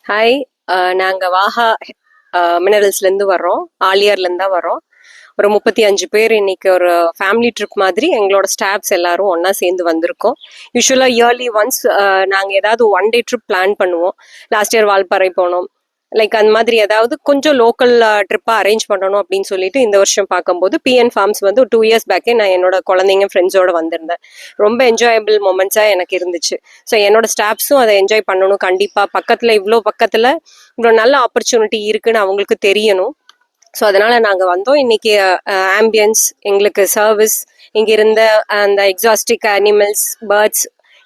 Hi, நாங்கள் வாஹா மினரல்ஸ்லேருந்து வர்றோம். ஆலியார்லேருந்து தான் வர்றோம். ஒரு 35 பேர் இன்னைக்கு ஒரு ஃபேமிலி ட்ரிப் மாதிரி எங்களோட ஸ்டாஃப்ஸ் எல்லாரும் ஒன்றா சேர்ந்து வந்திருக்கோம். யூஸ்வலாக இயர்லி ஒன்ஸ் நாங்கள் ஏதாவது ஒன் டே ட்ரிப் பிளான் பண்ணுவோம். லாஸ்ட் இயர் வால்பாறை போனோம். லைக் அந்த மாதிரி ஏதாவது கொஞ்சம் லோக்கல் ட்ரிப்பாக அரேஞ்ச் பண்ணணும் அப்படின்னு சொல்லிட்டு இந்த வருஷம் பார்க்கும்போது பிஎன் ஃபார்ம்ஸ் வந்து ஒரு 2 இயர்ஸ் பேக்கே நான் என்னோட குழந்தைங்க ஃப்ரெண்ட்ஸோட வந்திருந்தேன். ரொம்ப என்ஜாயபிள் மொமெண்ட்ஸாக எனக்கு இருந்துச்சு. ஸோ என்னோட ஸ்டாஃப்ஸும் அதை என்ஜாய் பண்ணணும். கண்டிப்பாக இவ்வளோ பக்கத்தில் இவ்வளோ நல்ல ஆப்பர்ச்சுனிட்டி இருக்குன்னு அவங்களுக்கு தெரியணும். ஸோ அதனால் நாங்கள் வந்தோம். இன்னைக்கு ஆம்பியன்ஸ், எங்களுக்கு சர்வீஸ், இங்கே இருந்த அந்த எக்ஸாஸ்டிக் அனிமல்ஸ், பேர்ட்ஸ்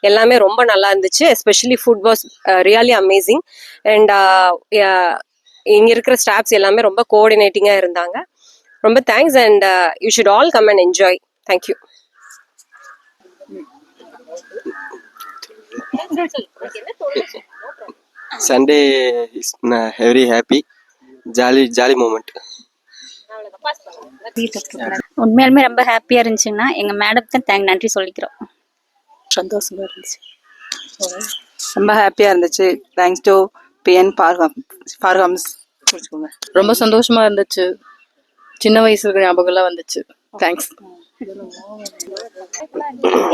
எல்லாமே ரொம்ப நல்லா இருந்துச்சு. Especially food was really amazing. And இங்கே இருக்கிற ஸ்டாஃப்ஸ் எல்லாமே ரொம்ப கோஆர்டினேட்டிங்காக இருந்தாங்க. ரொம்ப thanks. And you should all come and enjoy. Thank you. Sunday is very happy, jolly moment. உண்மையாலுமே ரொம்ப ஹாப்பியா இருந்துச்சுன்னா எங்க மேடத்துக்கு நன்றி சொல்லிக்கிறோம். சந்தோஷமா இருந்துச்சு, ரொம்ப ஹாப்பியா இருந்துச்சு. Thanks to PN farms. ரொம்ப சந்தோஷமா இருந்துச்சு. சின்ன வயசுல ஞாபகம்லாம் வந்துச்சு. தேங்க்ஸ்.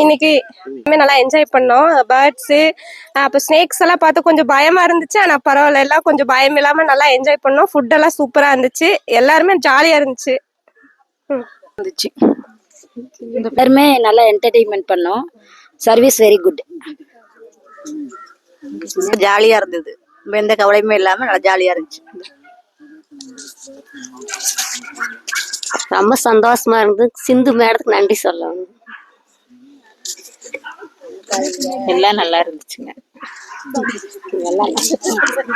இன்னைக்கு நல்லா என்ஜாய் பண்ணோம். பேர்ட்ஸு அப்போ ஸ்னேக்ஸ் எல்லாம் பார்த்து கொஞ்சம் பயமா இருந்துச்சு. ஆனால் பரவாயில்ல, எல்லாம் கொஞ்சம் பயம் இல்லாமல் நல்லா என்ஜாய் பண்ணோம். ஃபுட்டெல்லாம் சூப்பராக இருந்துச்சு. எல்லாருமே ஜாலியாக இருந்துச்சு. எல்லாருமே நல்லா என்டர்டெயின்மெண்ட் பண்ணோம். Service very good. ஜாலியா இருந்தது. எந்த கவலையுமே இல்லாம நல்லா ஜாலியா இருந்துச்சு. ரொம்ப சந்தோஷமா இருந்தது. சிந்து மேடத்துக்கு நன்றி சொல்லணும். எல்லாம் நல்லா இருந்துச்சுங்க.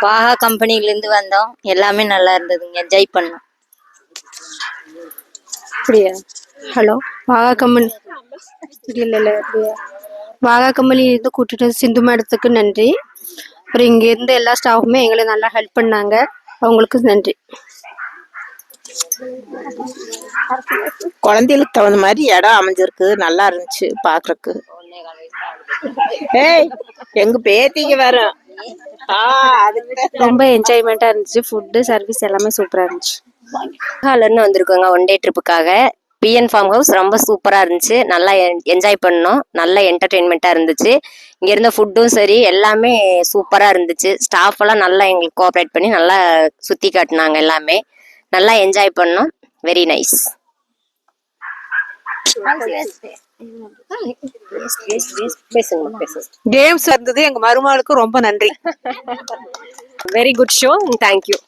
வாஹா கம்பெனிலேருந்து வந்தோம். எல்லாமே நல்லா இருந்ததுங்க. என்ஜாய் பண்ணோம். அப்படியா? ஹலோ, வாகா கம்பெனி இல்லை வாகா கம்பெனிலேருந்து கூட்டிட்டு சிந்து மேடத்துக்கு நன்றி. அப்புறம் இங்கே இருந்த எல்லா ஸ்டாஃபுமே எங்களை நல்லா ஹெல்ப் பண்ணாங்க. அவங்களுக்கு நன்றி. குழந்தைகளுக்கு தகுந்த மாதிரி இடம் அமைஞ்சிருக்கு, நல்லா இருந்துச்சு பாக்குறதுக்கு. எங்க பேத்திக்கு வரும். ரொம்ப என்ஜாய்மெண்டா இருந்துச்சு. ஃபுட்டு சர்வீஸ் எல்லாமே சூப்பரா இருந்துச்சு. வாகாலேருந்து வந்திருக்கோங்க ஒன் டே ட்ரிப்புக்காக. பிஎன் ஃபார்ம் ஹவுஸ் ரொம்ப சூப்பராக இருந்துச்சு. நல்லா என்ஜாய் பண்ணோம். நல்ல என்டர்டெயின்மெண்ட்டாக இருந்துச்சு. இங்கே இருந்த ஃபுட்டும் சரி எல்லாமே சூப்பராக இருந்துச்சு. ஸ்டாஃப் எல்லாம் நல்லா எங்களுக்கு கோஆப்ரேட் பண்ணி நல்லா சுற்றி காட்டினாங்க. எல்லாமே நல்லா என்ஜாய் பண்ணோம். Very nice. கேம்ஸ் இருந்தது. எங்க மருமகளுக்கு ரொம்ப நன்றி. Very good show. தேங்க்யூ.